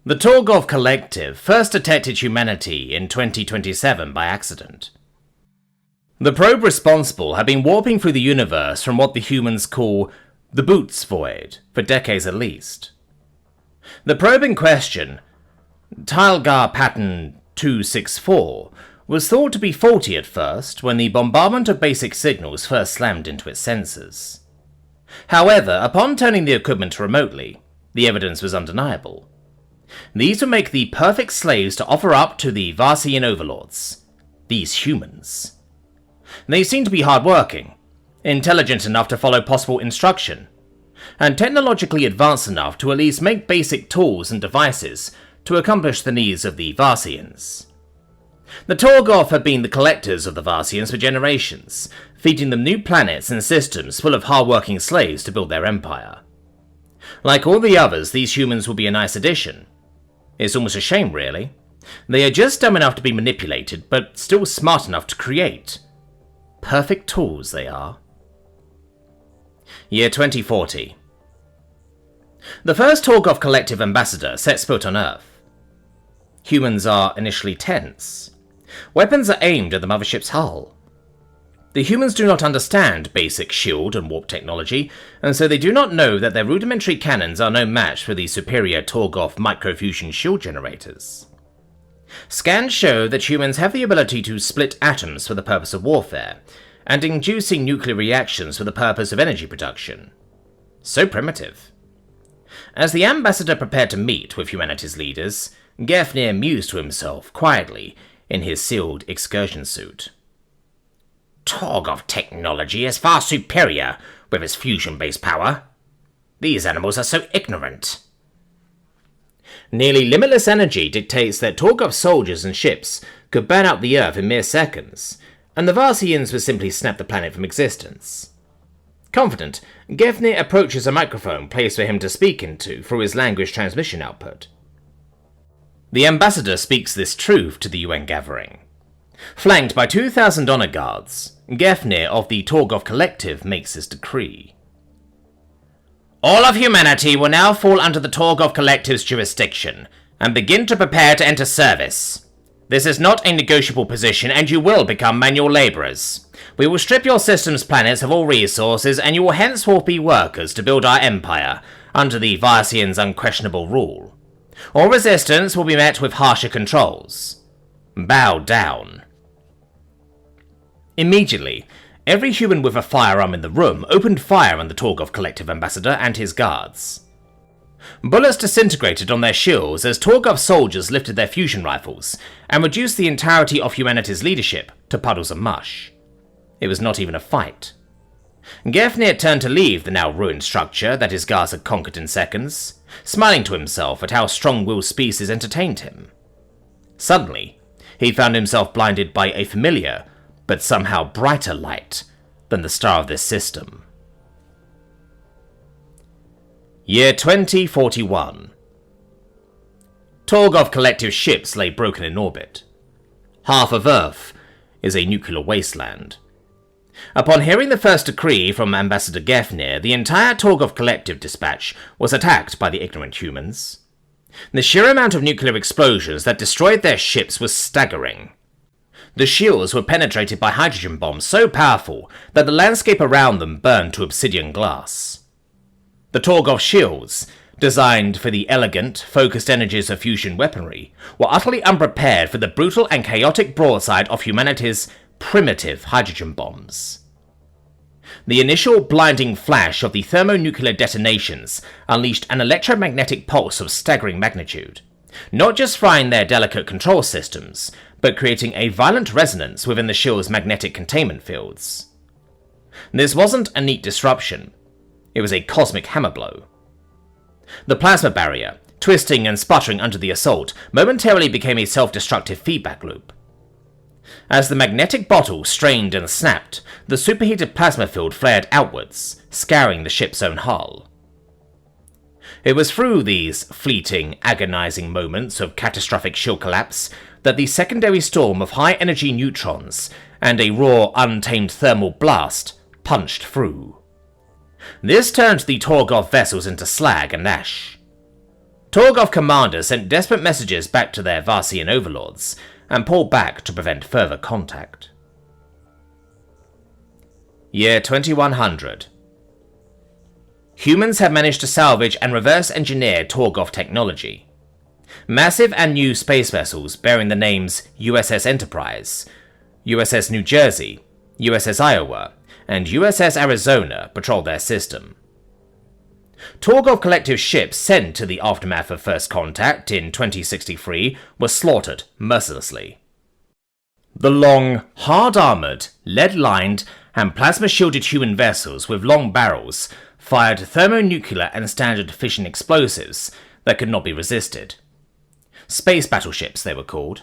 The Torgov Collective first detected humanity in 2027 by accident. The probe responsible had been warping through the universe from what the humans call the Boots Void for decades at least. The probe in question, Tilgar Pattern 264, was thought to be faulty at first when the bombardment of basic signals first slammed into its sensors. However, upon turning the equipment remotely, the evidence was undeniable. These would make the perfect slaves to offer up to the Varsian overlords, these humans. They seemed to be hard-working, intelligent enough to follow possible instruction, and technologically advanced enough to at least make basic tools and devices to accomplish the needs of the Varsians. The Torgov had been the collectors of the Varsians for generations, feeding them new planets and systems full of hard-working slaves to build their empire. Like all the others, these humans will be a nice addition. It's almost a shame, really. They are just dumb enough to be manipulated, but still smart enough to create. Perfect tools, they are. Year 2040. The first Torgov Collective ambassador sets foot on Earth. Humans are initially tense. Weapons are aimed at the mothership's hull. The humans do not understand basic shield and warp technology, and so they do not know that their rudimentary cannons are no match for the superior Torgov microfusion shield generators. Scans show that humans have the ability to split atoms for the purpose of warfare, and inducing nuclear reactions for the purpose of energy production. So primitive. As the ambassador prepared to meet with humanity's leaders, Gefnir mused to himself quietly in his sealed excursion suit. Torgov technology is far superior with its fusion-based power. These animals are so ignorant. Nearly limitless energy dictates that Torgov soldiers and ships could burn out the Earth in mere seconds, and the Varsians would simply snap the planet from existence. Confident, Gefnir approaches a microphone placed for him to speak into through his language transmission output. The ambassador speaks this truth to the UN gathering. Flanked by 2,000 honor guards, Gefnir of the Torgov Collective makes his decree. All of humanity will now fall under the Torgov Collective's jurisdiction, and begin to prepare to enter service. This is not a negotiable position, and you will become manual laborers. We will strip your system's planets of all resources, and you will henceforth be workers to build our empire, under the Varsians' unquestionable rule. All resistance will be met with harsher controls. Bow down. Immediately, every human with a firearm in the room opened fire on the Torgov Collective ambassador and his guards. Bullets disintegrated on their shields as Torgov soldiers lifted their fusion rifles and reduced the entirety of humanity's leadership to puddles of mush. It was not even a fight. Gefnir turned to leave the now ruined structure that his guards had conquered in seconds, smiling to himself at how strong-willed species entertained him. Suddenly, he found himself blinded by a familiar, but somehow brighter light than the star of this system. Year 2041. Torgov Collective ships lay broken in orbit. Half of Earth is a nuclear wasteland. Upon hearing the first decree from Ambassador Gefnir, the entire Torgov Collective dispatch was attacked by the ignorant humans. The sheer amount of nuclear explosions that destroyed their ships was staggering. The shields were penetrated by hydrogen bombs so powerful that the landscape around them burned to obsidian glass. The Torgov shields, designed for the elegant, focused energies of fusion weaponry, were utterly unprepared for the brutal and chaotic broadside of humanity's primitive hydrogen bombs. The initial blinding flash of the thermonuclear detonations unleashed an electromagnetic pulse of staggering magnitude, not just frying their delicate control systems, but creating a violent resonance within the shield's magnetic containment fields. This wasn't a neat disruption, it was a cosmic hammer blow. The plasma barrier, twisting and sputtering under the assault, momentarily became a self-destructive feedback loop. As the magnetic bottle strained and snapped, the superheated plasma field flared outwards, scouring the ship's own hull. It was through these fleeting, agonizing moments of catastrophic shield collapse that the secondary storm of high-energy neutrons and a raw, untamed thermal blast punched through. This turned the Torgov vessels into slag and ash. Torgov commanders sent desperate messages back to their Varsian overlords, and pulled back to prevent further contact. Year 2100. Humans have managed to salvage and reverse engineer Torgov technology. Massive and new space vessels bearing the names USS Enterprise, USS New Jersey, USS Iowa, and USS Arizona patrol their system. Torgov Collective ships sent to the aftermath of First Contact in 2063 were slaughtered mercilessly. The long, hard-armoured, lead-lined, and plasma-shielded human vessels with long barrels fired thermonuclear and standard fission explosives that could not be resisted. Space battleships, they were called.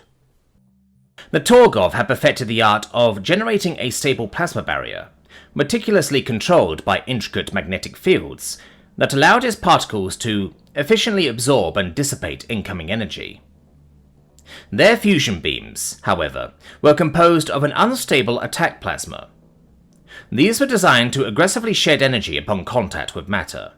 The Torgov had perfected the art of generating a stable plasma barrier, meticulously controlled by intricate magnetic fields, that allowed its particles to efficiently absorb and dissipate incoming energy. Their fusion beams, however, were composed of an unstable attack plasma. These were designed to aggressively shed energy upon contact with matter.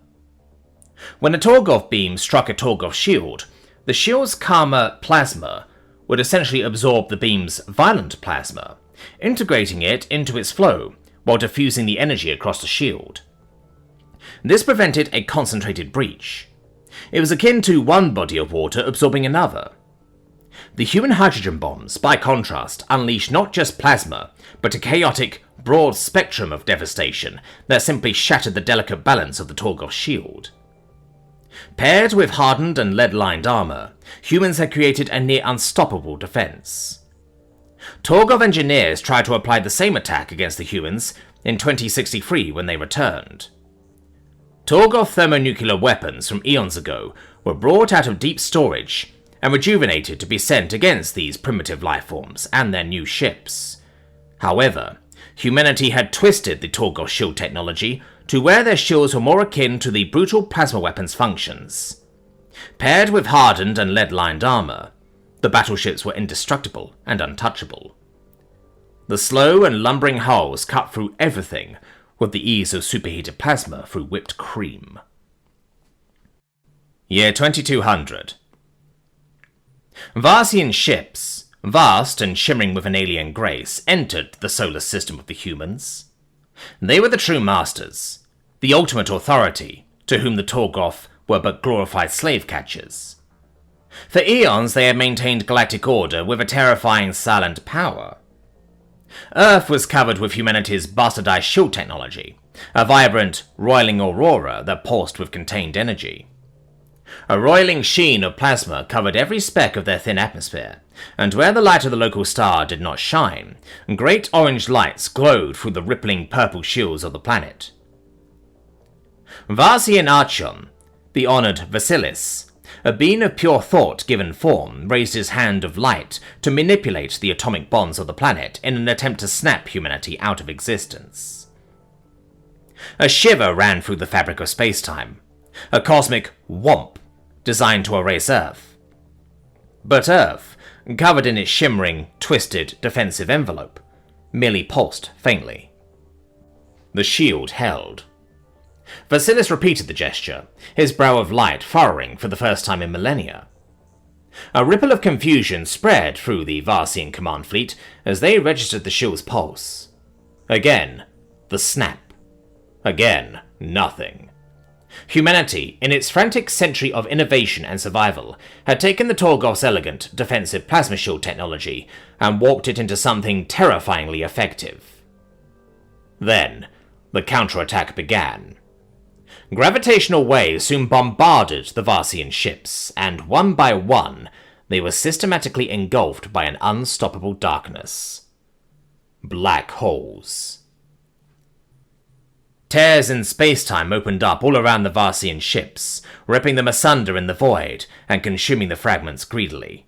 When a Torgov beam struck a Torgov shield, the shield's karma plasma would essentially absorb the beam's violent plasma, integrating it into its flow while diffusing the energy across the shield. This prevented a concentrated breach. It was akin to one body of water absorbing another. The human hydrogen bombs, by contrast, unleashed not just plasma, but a chaotic, broad spectrum of devastation that simply shattered the delicate balance of the Torgov shield. Paired with hardened and lead-lined armor, humans had created a near unstoppable defense. Torgov engineers tried to apply the same attack against the humans in 2063 when they returned. Torgov thermonuclear weapons from eons ago were brought out of deep storage and rejuvenated to be sent against these primitive lifeforms and their new ships. However, humanity had twisted the Torgov shield technology to where their shields were more akin to the brutal plasma weapons' functions. Paired with hardened and lead-lined armor, the battleships were indestructible and untouchable. The slow and lumbering hulls cut through everything with the ease of superheated plasma through whipped cream. Year 2200. Varsian ships, vast and shimmering with an alien grace, entered the solar system of the humans. They were the true masters, the ultimate authority, to whom the Torgov were but glorified slave catchers. For eons they had maintained galactic order with a terrifying silent power. Earth was covered with humanity's bastardized shield technology, a vibrant, roiling aurora that pulsed with contained energy. A roiling sheen of plasma covered every speck of their thin atmosphere, and where the light of the local star did not shine, great orange lights glowed through the rippling purple shields of the planet. Varsian Archon, the honored Vasilis, a being of pure thought given form, raised his hand of light to manipulate the atomic bonds of the planet in an attempt to snap humanity out of existence. A shiver ran through the fabric of space-time, a cosmic whomp designed to erase Earth. But Earth, covered in its shimmering, twisted, defensive envelope, merely pulsed faintly. The shield held. Vasilis repeated the gesture, his brow of light furrowing for the first time in millennia. A ripple of confusion spread through the Varsian command fleet as they registered the shield's pulse. Again, the snap. Again, nothing. Humanity, in its frantic century of innovation and survival, had taken the Torgov's elegant, defensive plasma shield technology and warped it into something terrifyingly effective. Then, the counterattack began. Gravitational waves soon bombarded the Varsian ships, and one by one, they were systematically engulfed by an unstoppable darkness. Black holes. Tears in space-time opened up all around the Varsian ships, ripping them asunder in the void and consuming the fragments greedily.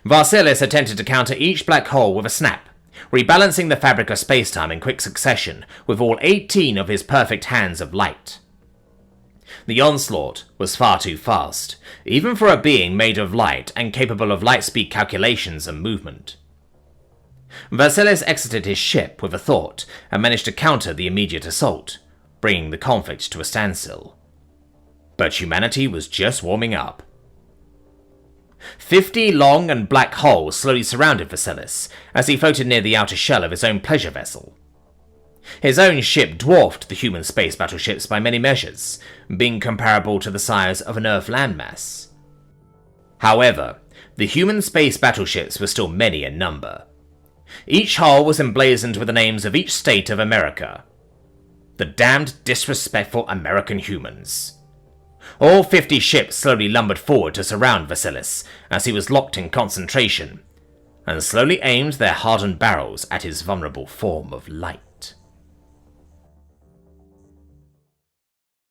Vasilis attempted to counter each black hole with a snap, rebalancing the fabric of space-time in quick succession with all 18 of his perfect hands of light. The onslaught was far too fast, even for a being made of light and capable of light-speed calculations and movement. Vasilis exited his ship with a thought and managed to counter the immediate assault, bringing the conflict to a standstill. But humanity was just warming up. 50 long and black holes slowly surrounded Vasilis as he floated near the outer shell of his own pleasure vessel. His own ship dwarfed the human space battleships by many measures, being comparable to the size of an Earth landmass. However, the human space battleships were still many in number. Each hull was emblazoned with the names of each state of America. The damned disrespectful American humans. All 50 ships slowly lumbered forward to surround Vasilis as he was locked in concentration, and slowly aimed their hardened barrels at his vulnerable form of light.